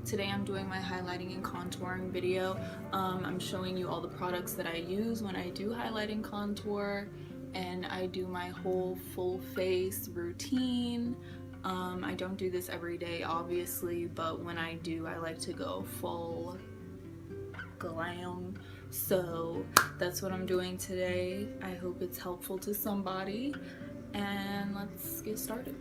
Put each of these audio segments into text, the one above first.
Today I'm doing my highlighting and contouring video. I'm showing you all the products that I use when I do highlight and contour, and I do my whole full face routine. I don't do this every day obviously, but when I do I like to go full glam. So that's what I'm doing today. I hope it's helpful to somebody, and let's get started.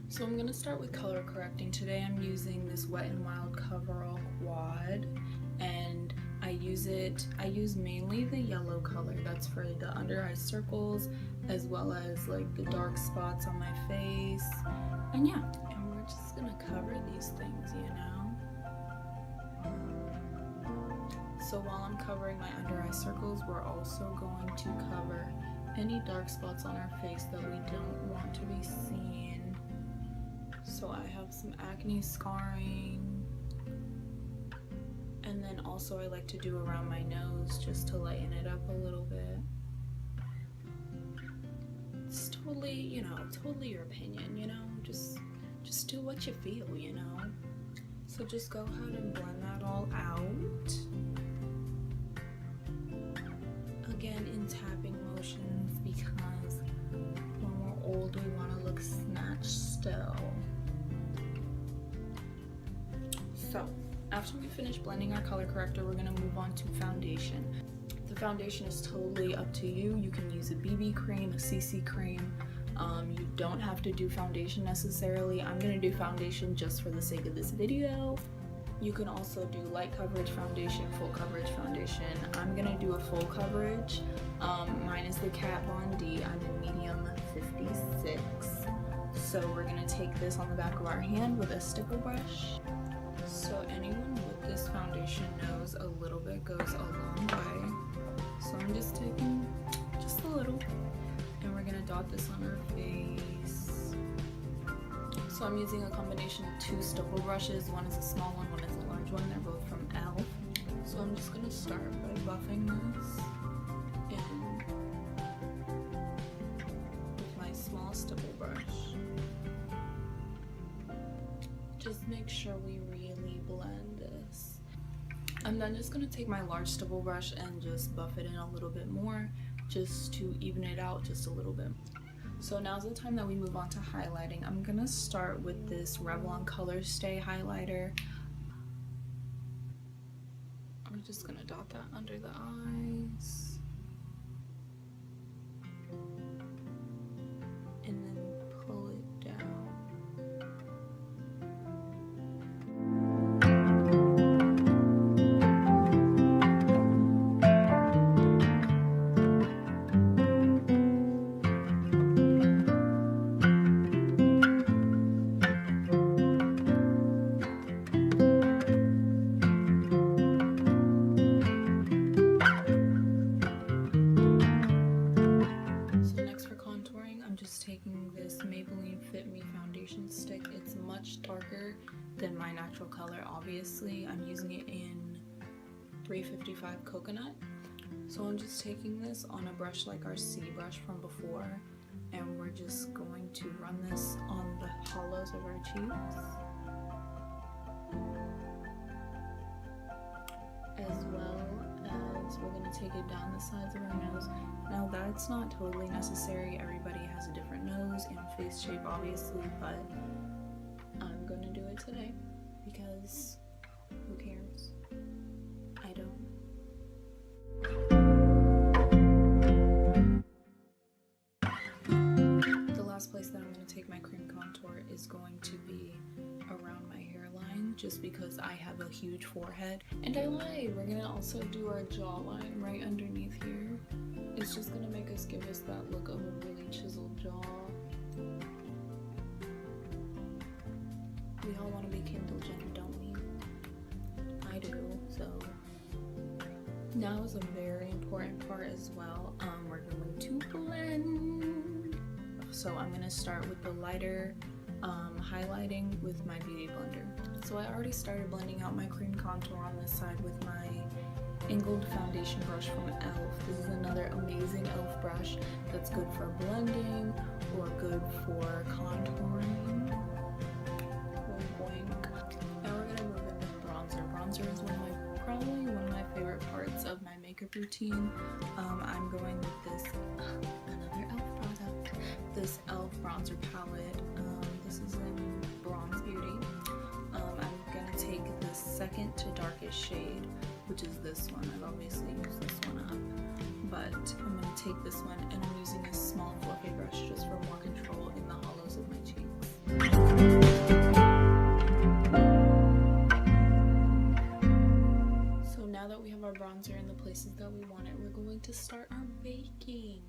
So I'm going to start with color correcting. Today I'm using this Wet n Wild Coverall Quad, and I use mainly the yellow color. That's for the under eye circles as well as like the dark spots on my face. And yeah, and we're just going to cover these things, you know. So while I'm covering my under eye circles, we're also going to cover any dark spots on our face that we don't want to be seen. So I have some acne scarring, and then also I like to do around my nose just to lighten it up a little bit. It's totally, you know, totally your opinion, you know, just do what you feel, you know. So just go ahead and blend that all out. Again, in tapping motions, because when we're old we want to look snatched still. So after we finish blending our color corrector, we're going to move on to foundation. The foundation is totally up to you. You can use a BB cream, a CC cream. You don't have to do foundation necessarily. I'm going to do foundation just for the sake of this video. You can also do light coverage foundation, full coverage foundation. I'm going to do a full coverage. Mine is the Kat Von D. I'm in medium 56. So we're going to take this on the back of our hand with a stipple brush. So anyone with this foundation knows a little bit goes a long way. So I'm just taking just a little, and we're gonna dot this on our face. So I'm using a combination of two stipple brushes. One is a small one, one is a large one. They're both from Elle. So I'm just gonna start by buffing this in with my small stipple brush. Just make sure we really blend this. I'm then just going to take my large stipple brush and just buff it in a little bit more, just to even it out just a little bit. So now's the time that we move on to highlighting. I'm going to start with this Revlon Color Stay highlighter. I'm just going to dot that under the eyes. And then pull it down. Taking this Maybelline Fit Me foundation stick. It's much darker than my natural color. Obviously I'm using it in 355 Coconut. So I'm just taking this on a brush like our C brush from before, and we're just going to run this on the hollows of our cheeks, as well as we're going to take it down the sides of our nose. Now that's not totally necessary. Everybody has a different nose and face shape obviously, but I'm going to do it today because who cares? I don't. The last place that I'm going to take my cream contour is going to be around my hairline, just because I have a huge forehead. And I lied, we're gonna also do our jawline right underneath here. It's just gonna make us give us that look of a really chiseled jaw. We all want to be Kendall Jenner, don't we? I do. So now is a very important part as well. We're going to blend. So I'm gonna start with the lighter highlighting with my beauty blender. So I already started blending out my cream contour on this side with my angled foundation brush from e.l.f. This is another amazing e.l.f. brush that's good for blending or good for contouring. Now we're gonna move in with bronzer. Bronzer is probably one of my favorite parts of my makeup routine. I'm going with this another e.l.f. product, this e.l.f. bronzer palette. This is in Bronze Beauty. I'm gonna take the second to darkest shade, which is this one. I've obviously used this one up, but I'm gonna take this one and I'm using a small fluffy brush just for more control in the hollows of my cheeks. So now that we have our bronzer in the places that we want it, we're going to start our baking.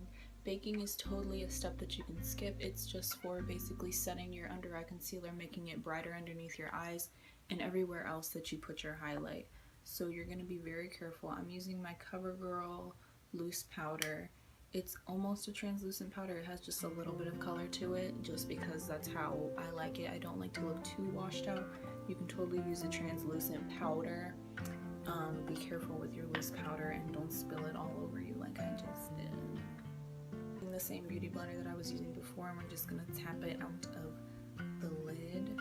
Baking is totally a step that you can skip. It's just for basically setting your under eye concealer, making it brighter underneath your eyes and everywhere else that you put your highlight. So you're going to be very careful. I'm using my Covergirl loose powder. It's almost a translucent powder. It has just a little bit of color to it just because that's how I like it. I don't like to look too washed out. You can totally use a translucent powder. Be careful with your loose powder and don't spill it all over you like I just did. The same beauty blender that I was using before, and we're just gonna tap it out of the lid,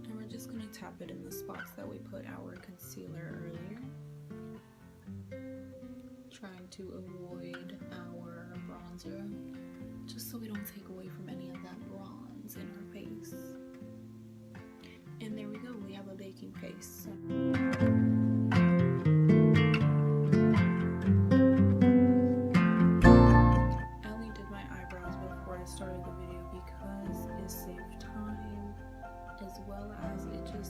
and we're just gonna tap it in the spots that we put our concealer earlier, trying to avoid our bronzer, just so we don't take away from any of that bronze in our face. And there we go, we have a baking face. Started the video because it saved time, as well as it's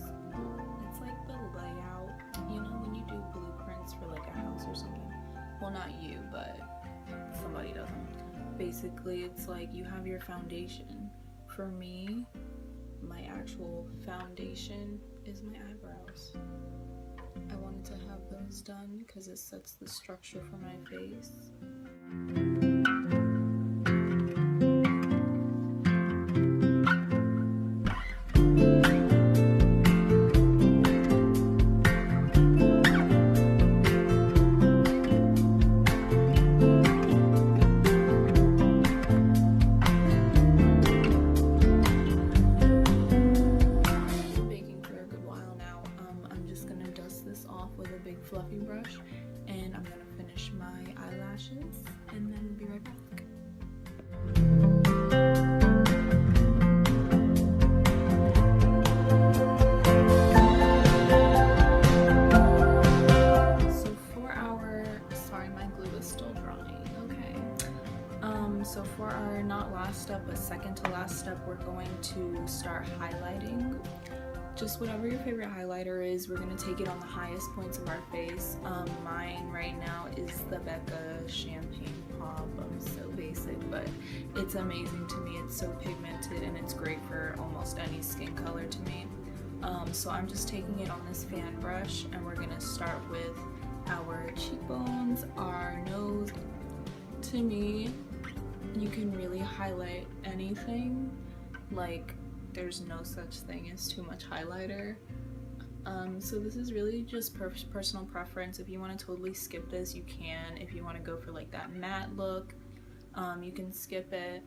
like the layout, you know, when you do blueprints for like a house or something. Well, not you, but somebody doesn't. Basically, it's like you have your foundation. For me, my actual foundation is my eyebrows. I wanted to have those done because it sets the structure for my face. Fluffy brush, and I'm gonna finish my eyelashes and then be right back. So for our, sorry, my glue is still drying, okay. So for our not last step but second to last step, we're going to start highlighting. Just whatever your favorite highlighter is, we're going to take it on the highest points of our face. Mine right now is the Becca Champagne Pop. I'm so basic, but it's amazing to me. It's so pigmented and it's great for almost any skin color to me. So I'm just taking it on this fan brush, and we're going to start with our cheekbones, our nose. To me, you can really highlight anything. Like, there's no such thing as too much highlighter. So this is really just personal preference. If you want to totally skip this, you can. If you want to go for like that matte look, you can skip it.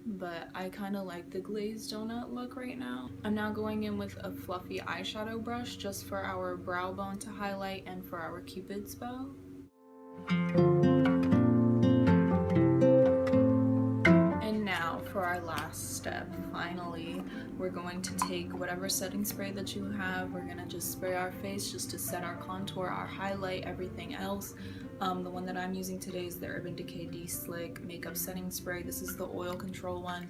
But I kind of like the glazed donut look right now. I'm now going in with a fluffy eyeshadow brush just for our brow bone to highlight and for our Cupid's bow. For our last step, finally, we're going to take whatever setting spray that you have. We're gonna just spray our face just to set our contour, our highlight, everything else. The one that I'm using today is the Decay De-slick makeup setting spray. This is the oil control one.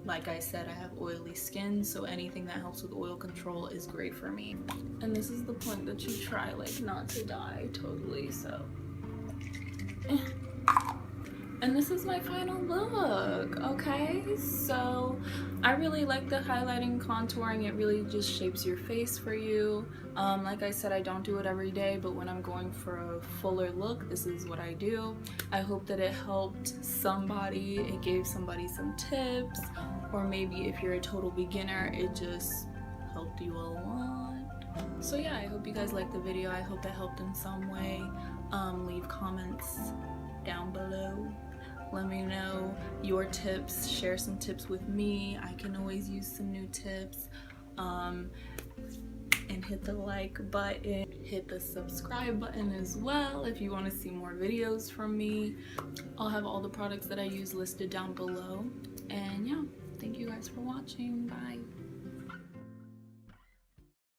Like I said, I have oily skin, so anything that helps with oil control is great for me. And this is the point that you try like not to die totally, so. And this is my final look, okay? So I really like the highlighting, contouring. It really just shapes your face for you. Like I said, I don't do it every day, but when I'm going for a fuller look, this is what I do. I hope that it helped somebody, it gave somebody some tips, or maybe if you're a total beginner, it just helped you a lot. So yeah, I hope you guys liked the video. I hope it helped in some way. Leave comments down below. Let me know your tips. Share some tips with me. I can always use some new tips. And hit the like button, hit the subscribe button as well if you want to see more videos from me. I'll have all the products that I use listed down below. And yeah, thank you guys for watching. Bye.